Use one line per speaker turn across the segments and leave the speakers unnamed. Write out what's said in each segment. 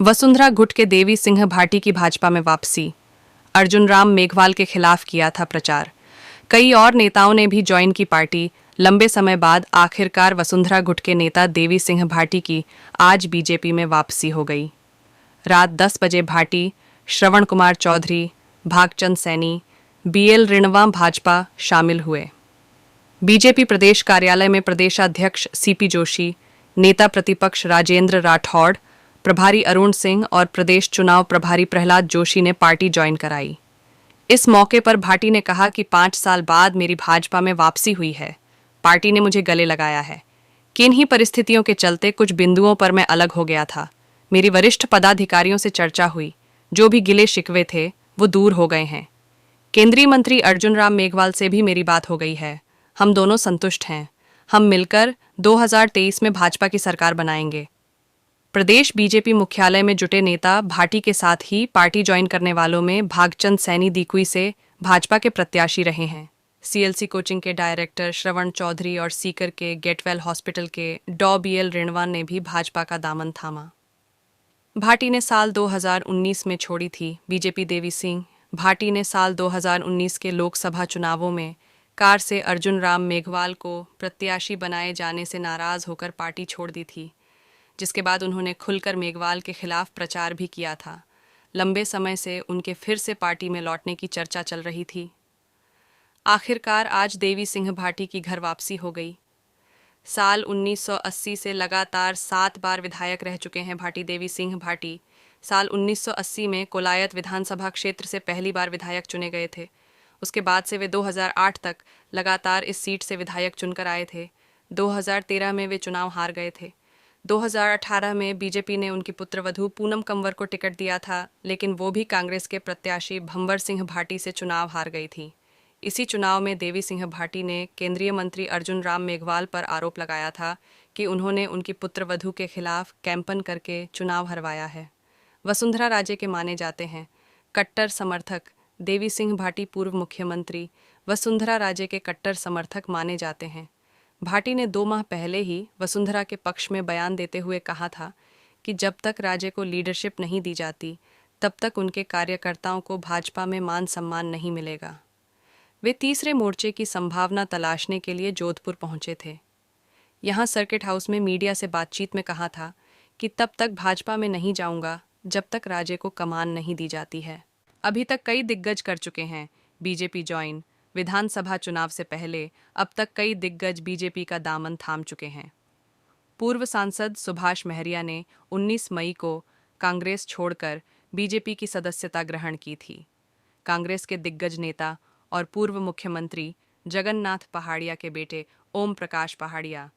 वसुंधरा गुट के देवी सिंह भाटी की भाजपा में वापसी। अर्जुन राम मेघवाल के खिलाफ किया था प्रचार। कई और नेताओं ने भी ज्वाइन की पार्टी। लंबे समय बाद आखिरकार वसुंधरा गुट के नेता देवी सिंह भाटी की आज बीजेपी में वापसी हो गई। रात 10 बजे भाटी, श्रवण कुमार चौधरी, भागचंद सैनी, बीएल रिणवा भाजपा शामिल हुए। बीजेपी प्रदेश कार्यालय में प्रदेशाध्यक्ष सीपी जोशी, नेता प्रतिपक्ष राजेंद्र राठौड़, प्रभारी अरुण सिंह और प्रदेश चुनाव प्रभारी प्रहलाद जोशी ने पार्टी ज्वाइन कराई। इस मौके पर भाटी ने कहा कि 5 साल बाद मेरी भाजपा में वापसी हुई है। पार्टी ने मुझे गले लगाया है। किन्हीं परिस्थितियों के चलते कुछ बिंदुओं पर मैं अलग हो गया था। मेरी वरिष्ठ पदाधिकारियों से चर्चा हुई। जो भी गिले शिकवे थे वो दूर हो गए हैं। केंद्रीय मंत्री अर्जुन राम मेघवाल से भी मेरी बात हो गई है। हम दोनों संतुष्ट हैं। हम मिलकर 2023 में भाजपा की सरकार बनाएंगे। प्रदेश बीजेपी मुख्यालय में जुटे नेता भाटी के साथ ही पार्टी ज्वाइन करने वालों में भागचंद सैनी दीकुई से भाजपा के प्रत्याशी रहे हैं। सीएलसी कोचिंग के डायरेक्टर श्रवण चौधरी और सीकर के गेटवेल हॉस्पिटल के डॉ बीएल रिणवा ने भी भाजपा का दामन थामा। भाटी ने साल 2019 में छोड़ी थी बीजेपी। देवी सिंह भाटी ने साल 2019 के लोकसभा चुनावों में कार से अर्जुन राम मेघवाल को प्रत्याशी बनाए जाने से नाराज होकर पार्टी छोड़ दी थी, जिसके बाद उन्होंने खुलकर मेघवाल के खिलाफ प्रचार भी किया था। लंबे समय से उनके फिर से पार्टी में लौटने की चर्चा चल रही थी। आखिरकार आज देवी सिंह भाटी की घर वापसी हो गई। साल 1980 से लगातार 7 बार विधायक रह चुके हैं भाटी। देवी सिंह भाटी साल 1980 में कोलायत विधानसभा क्षेत्र से पहली बार विधायक चुने गए थे। उसके बाद से वे 2008 तक लगातार इस सीट से विधायक चुनकर आए थे। 2013 में वे चुनाव हार गए थे। 2018 में बीजेपी ने उनकी पुत्रवधू पूनम कंवर को टिकट दिया था, लेकिन वो भी कांग्रेस के प्रत्याशी भंवर सिंह भाटी से चुनाव हार गई थी। इसी चुनाव में देवी सिंह भाटी ने केंद्रीय मंत्री अर्जुन राम मेघवाल पर आरोप लगाया था कि उन्होंने उनकी पुत्रवधू के खिलाफ कैंपन करके चुनाव हरवाया है। वसुंधरा राजे के माने जाते हैं कट्टर समर्थक देवी सिंह भाटी पूर्व मुख्यमंत्री वसुंधरा राजे के कट्टर समर्थक माने जाते हैं। भाटी ने 2 माह पहले ही वसुंधरा के पक्ष में बयान देते हुए कहा था कि जब तक राजे को लीडरशिप नहीं दी जाती तब तक उनके कार्यकर्ताओं को भाजपा में मान सम्मान नहीं मिलेगा। वे तीसरे मोर्चे की संभावना तलाशने के लिए जोधपुर पहुंचे थे। यहां सर्किट हाउस में मीडिया से बातचीत में कहा था कि तब तक भाजपा में नहीं जाऊंगा जब तक राजे को कमान नहीं दी जाती है। अभी तक कई दिग्गज कर चुके हैं बीजेपी ज्वाइन। विधानसभा चुनाव से पहले अब तक कई दिग्गज बीजेपी का दामन थाम चुके हैं। पूर्व सांसद सुभाष महरिया ने 19 मई को कांग्रेस छोड़कर बीजेपी की सदस्यता ग्रहण की थी। कांग्रेस के दिग्गज नेता और पूर्व मुख्यमंत्री जगन्नाथ पहाड़िया के बेटे ओम प्रकाश पहाड़िया,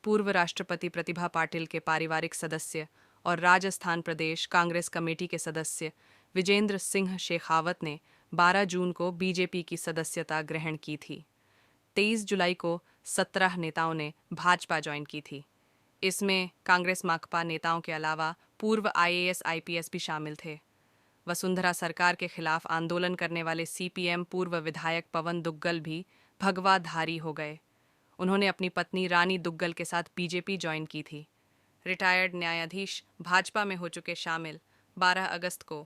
पूर्व राष्ट्रपति प्रतिभा पाटिल के पारिवारिक सदस्य और राजस्थान प्रदेश कांग्रेस कमेटी के सदस्य विजेंद्र सिंह शेखावत ने 12 जून को बीजेपी की सदस्यता ग्रहण की थी। 23 जुलाई को 17 नेताओं ने भाजपा ज्वाइन की थी। इसमें कांग्रेस माकपा नेताओं के अलावा पूर्व आईएएस आईपीएस भी शामिल थे। वसुंधरा सरकार के खिलाफ आंदोलन करने वाले सीपीएम पूर्व विधायक पवन दुग्गल भी भगवाधारी हो गए। उन्होंने अपनी पत्नी रानी दुग्गल के साथ बीजेपी ज्वाइन की थी। रिटायर्ड न्यायाधीश भाजपा में हो चुके शामिल। 12 अगस्त को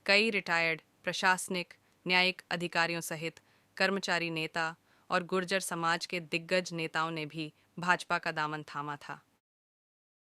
कई रिटायर्ड प्रशासनिक न्यायिक अधिकारियों सहित कर्मचारी नेता और गुर्जर समाज के दिग्गज नेताओं ने भी भाजपा का दामन थामा था।